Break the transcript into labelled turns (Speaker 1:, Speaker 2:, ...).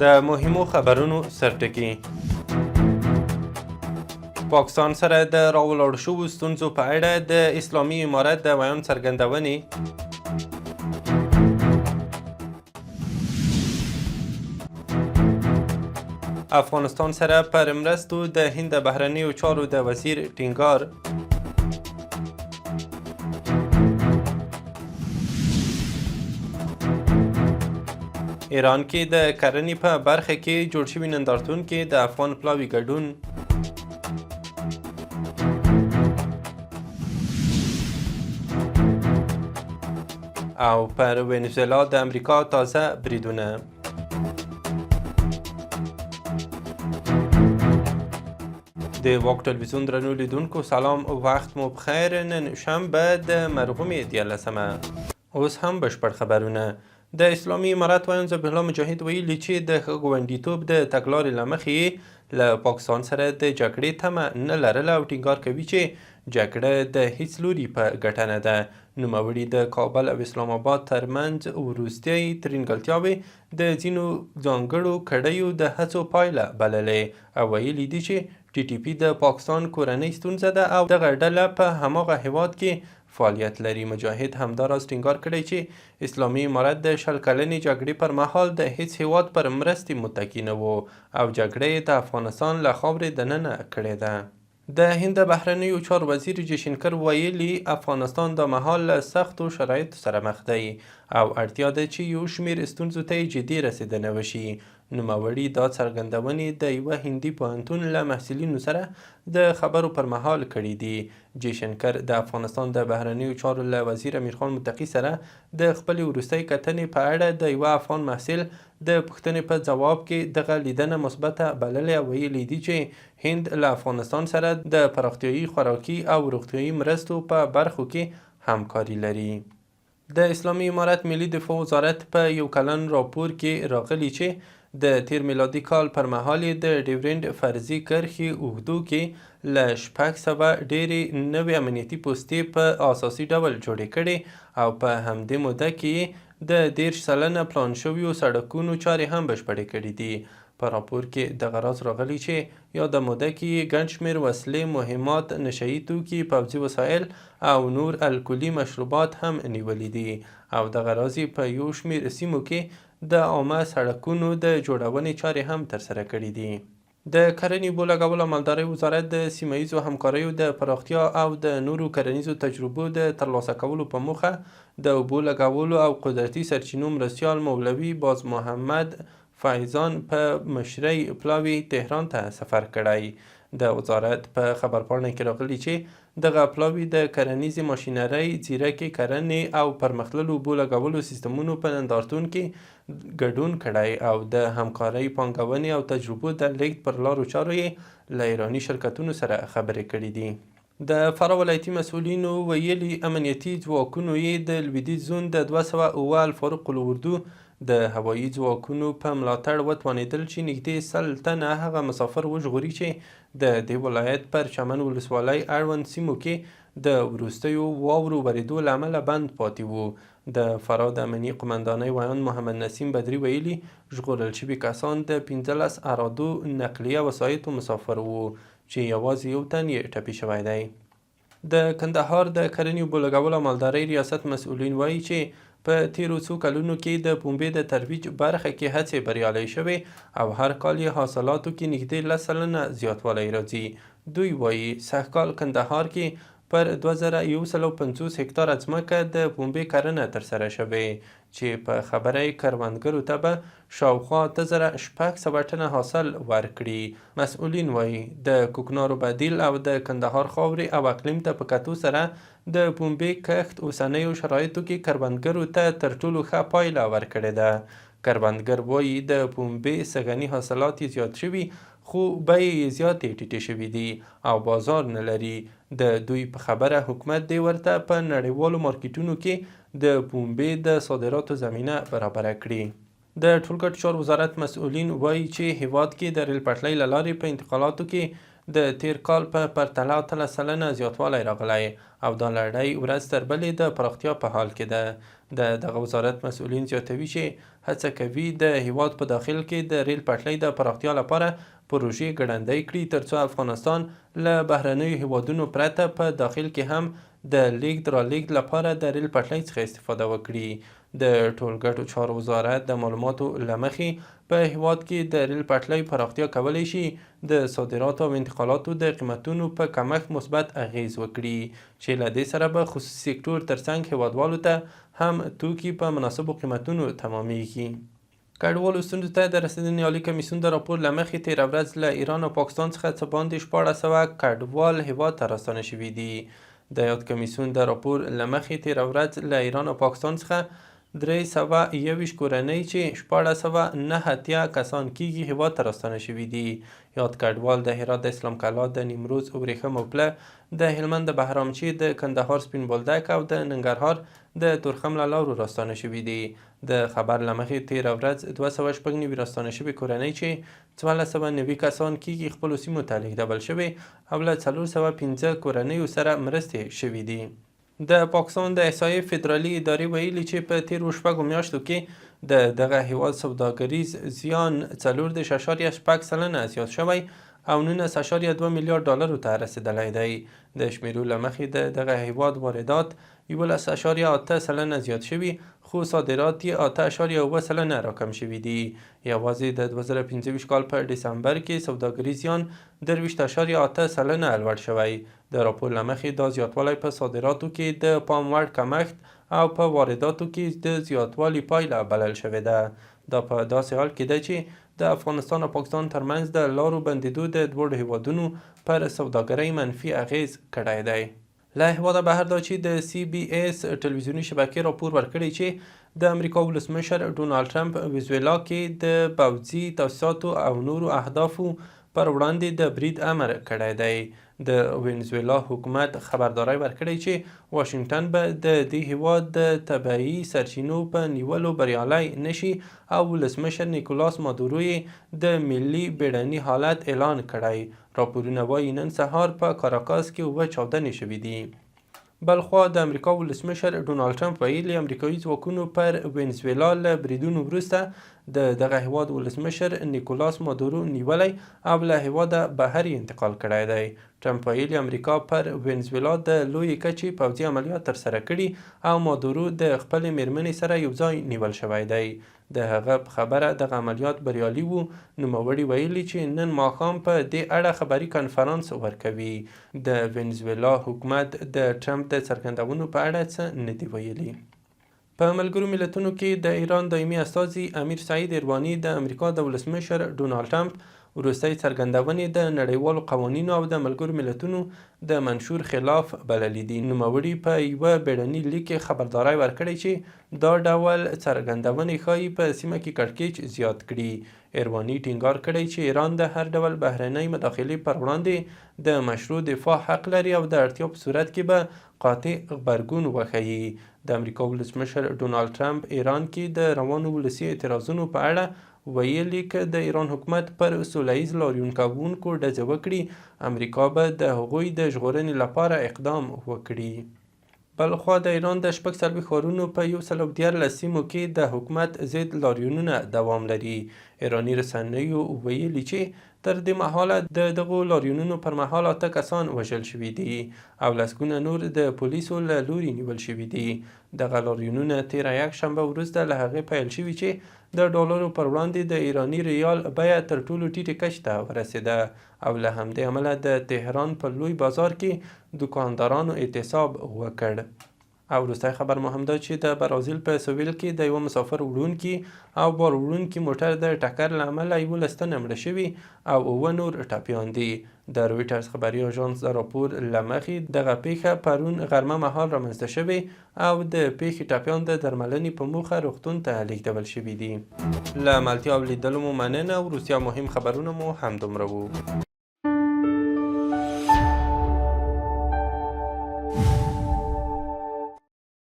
Speaker 1: د مهمو خبرونو سرټکي. پاکستان سره د راولاړ شوو ستونزو په اړه د اسلامي امارت د بیان څرګندونې. افغانستان سره پر مرستو د هند د بهرنیو چارو د وزیر ټینګار. ایران کې د کرنې په برخه کې جوړ شوي نندارتون کې د افغان پلاوي ګډون. او پر وینزویلا د امریکا تازه بریدونه. د واک ټلویزیون درنو لیدونکو سلام، وخت مو بخیر. نن شنبه د مرغومې 13مه. اوس هم بشپړ خبرونه. د اسلامي امارت ویاند ذبیح الله مجاهد ویلي چې د ښه ګاونډیتوب د تګلارې له مخې له پاکستان سره د جګړې تمه نه لرله او ټینګار کوي چې جګړه د هیڅ لوري په ګټه نه ده. نوموړي د کابل او اسلام آباد ترمنځ وروستۍ ترینګلتیاوې د ځینو ځانګړو کړیو د هڅو پایله بللې او ویلي دي چې ټي ټي پي د پاکستان کورنۍ ستونزه ده او دغه ډله په هماغه هیواد کې فعالیت لري. مجاهد همداراز ټینګار کړی چې اسلامي امارت د 100 کلنې جګړې پر مهال د هیڅ هیواد پر مرستې متکي نه و او جګړه یې د افغانستان له خاورې دننه کړې ده. د هند بهرنیو چارو وزیر جیشنکر ویلي افغانستان د مهال له سختو شرایطو سره مخ دی او اړتیا ده چې یو شمېر ستونزو ته یې جدي رسېدنه وشي. نوموړي دا څرګندونې د یوه هندي پوهنتون له محصلینو سره د خبرو پر مهال کړي دي. جیشنکر د افغانستان د بهرنیو چارو له وزیر امیرخان متقي سره د خپلې وروستۍ کتنې په اړه د یوه افغان محصل د پوښتنې په ځواب کې دغه لیدنه مثبته بللې او ویلي دي چې هند له افغانستان سره د پراختیایي خوراکي او روغتیایي مرستو په برخو کې همکاري لري. د اسلامي امارت ملي دفاع وزارت په یو کلن راپور کې راغلي چې د تیر میلادي کال پر مهال د ډیورنډ فرضي کرښې اوږدو کې له 600 ډېرې نوې امنیتي پوستې په اساسي ډول جوړې کړې او په همدې موده کې د 30 سلنه پلان شویو سړکونو چارې هم بشپړې کړې دي. په راپور کې دغه راز راغلی چې یاده موده کې ګڼ شمېر وسلې، مهمات، نشهیي توکي، پوځي وسایل او نور الکولي مشروبات هم نیولي دي او دغه راز په یو شمېر سیمو کې د عامه سړکونو د جوړونې چارې هم ترسره کړي دي. د کرنې، اوبو لګولو او مالدارۍ وزارت د سیمه ییزو همکاریو د پراختیا او د نورو کرنیزو تجربو د ترلاسه کولو په موخه د اوبو لګولو او قدرتي سرچینو مرستیال مولوي باز محمد فیضان په مشرۍ پلاوي تهران ته سفر کړی. د وزارت په خبرپاڼه کې راغلي چې دغه پلاوي د کرنیزې ماشینرۍ، ځیرکې کرنې او پرمختللو اوبو لګولو سیستمونو په نندارتون کې ګډون کړی او د همکارۍ، پانګونې او تجربو د لیږد پر لارو چارو یې له ایراني شرکتونو سره خبرې کړي دي. د فراه ولایتي مسؤلینو ویلي امنیتي ځواکونو یې د لویدیځ زون د 207 الفاروق الاردو د هوایي ځواکونو په ملاتړ وتوانېدل چې نږدې 100 تنه هغه مسافر وژغوري چې د دې ولایت پر چمن ولسوالۍ اړوند سیمو کې د وروستیو واورو ورېدو له امله بند پاتې وو. د فراه د امنیي قمندانۍ ویاند محمد نسیم بدري ویلي ژغورل شوي کسان د 15 ارادو نقلیه وسایطو مسافر وو چې یوازې یو تن یې ټپي شوی دی. د کندهار د کرنې، اوبو لګولو او مالدارۍ ریاست مسؤلین وایي چې په تیرو څو کلونو کې د پنبې د ترویج برخه کې هڅې بریالۍ شوې او هر کال یې حاصلاتو کې نږدې 10 سلنه زیاتوالی راځي. دوی وایي سږکال کندهار کې پر 2150 هکتاره ځمکه د پنبې کرنه ترسره شوې چې په خبره یې کروندګرو ته به شاوخوا 2600 ټنه حاصل ورکړي. مسؤلین وایي د کوکنارو بدیل او د کندهار خاورې او اقلیم ته په کتو سره د پنبې کښت اوسنیو شرایطو کې کروندګرو ته تر ټولو ښه پایله ورکړې ده. کروندګر وایي د پنبې سږني حاصلات یې زیات شوي خو بیې یې زیاتې ټیټې شوي دي او بازار نه لري. د دوی په خبره حکومت دې ورته په نړیوالو مارکیټونو کې د پنبې د صادراتو زمینه برابره کړي. د ټولګټو چارو وزارت مسؤلین وایي چې هیواد کې د ریل پټلۍ له لارې په انتقالاتو کې د تیر کال په پرتله 13 سلنه زیاتوالی راغلی او دا لړۍ ورځ تر بلې د پراختیا په حال کې ده. د دغه وزارت مسؤلین زیاتوي چې هڅه کوي د هیواد په داخل کې د ریل پټلۍ د پراختیا لپاره پروژې ګړندۍ کړي ترڅو افغانستان له بهرنیو هیوادونو پرته په داخل کې هم د لیږد رالیږد لپاره د ریل پټلۍ څخه استفاده وکړي. د ټولګټو چارو وزارت د معلوماتو له مخې په هیواد کې د ریل پټلۍ پراختیا کولی شي د صادراتو او انتقالاتو د قیمتونو په کمښت مثبت اغیز وکړي چې له دې سره به خصوصي سکتور ترڅنګ هیوادوالو ته هم توکي په مناسبو قیمتونو تمامیږي. کډوالو ستونزو ته د رسیدنې عالي کمیسیون د راپور له مخې تېره ورځ له ایران او پاکستان څخه څه باندې 1400 کډوال هیواد ته راستانه شوي دي. د یاد کمیسیون د راپور له مخې تېره ورځ له ایران او پاکستان څخه 321 کورنۍ چې 1489 کسان کېږي هیواد ته راستانه شوي دي. یاد کډوال د هرات د اسلام کلا، د نیمروز ورېښم او پله، د هلمند د بهرامچې، د کندهار سپین بولدک او د ننګرهار د تورخم له لارو راستانه شوي دي. د خبر له مخې تېره ورځ 296 راستانه شوي کورنۍ چې 1490 کسان کېږي خپلو سیمو ته لیږدول شوي او له 415 کورنیو سره مرستې شوي دي. د پاکستان د احصایې فدرالي ادارې ویلي چې په تیرو شپږو میاشتو کې د دغه هیواد سوداګریز زیان 14.6 سلنه زیات شوی او 19.2 میلیارډ ډالرو ته رسیدلی دی. د شمیرو له مخې د دغه هیواد واردات 11.8 سلنه زیات شوي خو صادرات یې 8.7 سلنه راکم شوي دي. یوازې د 2015 کال په ډسمبر کې سوداګریز زیان 23.8 سلنه لوړ شوی. د راپور له مخې دا زیاتوالی په صادراتو کې د پام وړ کمښت او په وارداتو کې د زیاتوالي پایله بلل شوې ده. دا په داسې حال کې ده چې د افغانستان او پاکستان ترمنځ د لارو بندېدو د دواړو هیوادونو پر سوداګرۍ منفي اغیز کړی دی. له هیواده بهر دا چې د CBS ټلویزیوني شبکې راپور ورکړی چې د امریکا ولسمشر ډونالډ ټرمپ ویزویلا کې د پوځي تاسیساتو او نورو اهدافو پر وړاندې د برید امر کړی دی. د وینزویلا حکومت خبرداری ورکړی چې واشنګټن به د دې هیواد د طبیعي سرچینو په نیولو بریالی نشي او ولسمشر نیکولاس مادورو یې د ملي بیړني حالت اعلان کړی. راپورونه وایي نن سهار په کاراکاس کې 7 چاودنې شوي دي. بلخوا د امریکا ولسمشر ډونالډ ټرمپ ویلي امریکایي ځواکونو پر وینزویلا له بریدونو وروسته د دغه هیواد ولسمشر نیکولاس مادورو نیولی او له هیواده بهر انتقال کړی دی. ټرمپ ویلي امریکا پر وینزویلا د لویې کچې پوځي عملیات ترسره کړي او مادورو د خپلې میرمنې سره یو ځای نیول شوی دی. د هغه په خبره دغه عملیات بریالي وو. نوموړي ویلي چې نن ماښام په دې اړه خبري کنفرانس ورکوي. د وینزویلا حکومت د ټرمپ د څرګندونو په اړه څه نه دي ویلي. په ملګرو ملتونو کې د ایران دایمي استازي امیر سعید ایرواني د امریکا د ولسمشر ډونالډ ټرمپ وروستۍ څرګندونې د نړیوالو قوانینو او د ملګرو ملتونو د منشور خلاف بللي دي. نوموړي په یوه بیړني لیک کې خبرداری ورکړی چې دا ډول څرګندونې ښایي په سیمه کې کړکېچ زیات کړي. ایرواني ټینګار کړی چې ایران د هر ډول بهرنۍ مداخلې پر وړاندې د مشروع دفاع حق لري او د اړتیا په صورت کې به قاطع غبرګون وښیي. د امریکا ولسمشر ډونالډ ټرمپ ایران کې د روانو ولسي اعتراضونو په اړه ویلي که د ایران حکومت پر سوله ییز لاریون کوونکو ډزې وکړي امریکا به د هغوی د ژغورنې لپاره اقدام وکړي. بلخوا د ایران د 40 ښارونو په 114 سیمو کې د حکومت ضد لاریونونه دوام لري. ایراني رسنیو ویلي چې تر دې مهاله د دغو لاریونونو پر مهال 8 کسان وژل شوي دي او لسګونه نور د پولیسو له لوري نیول شوي دي. دغه لاریونونه تېره یکشنبه وروسته له هغې پیل شوي چې د ډالرو پر وړاندې د ایراني ریال بیه تر ټولو ټیټې کچې ته ورسېده او له همدې امله د تهران په لوی بازار کې دوکاندارانو اعتصاب وکړ. او وروستی خبر مو هم دا چې د برازیل په سویل کې د یوه مسافر وړونکي او بار وړونکي موټر د ټکر له امله 11 تنه مړه شوي او 9 نور ټپیان دي. د رویټرز خبري اژانس د راپور له مخې دغه پیښه پرون غرمه مهال رامنځته شوې او د پیښې ټپیان د درملنې په موخه روغتون ته لیږدول شوي دي. له ملتیا او لیدلو مو مننه. وروستیا مهم خبرونه مو همدومره وو.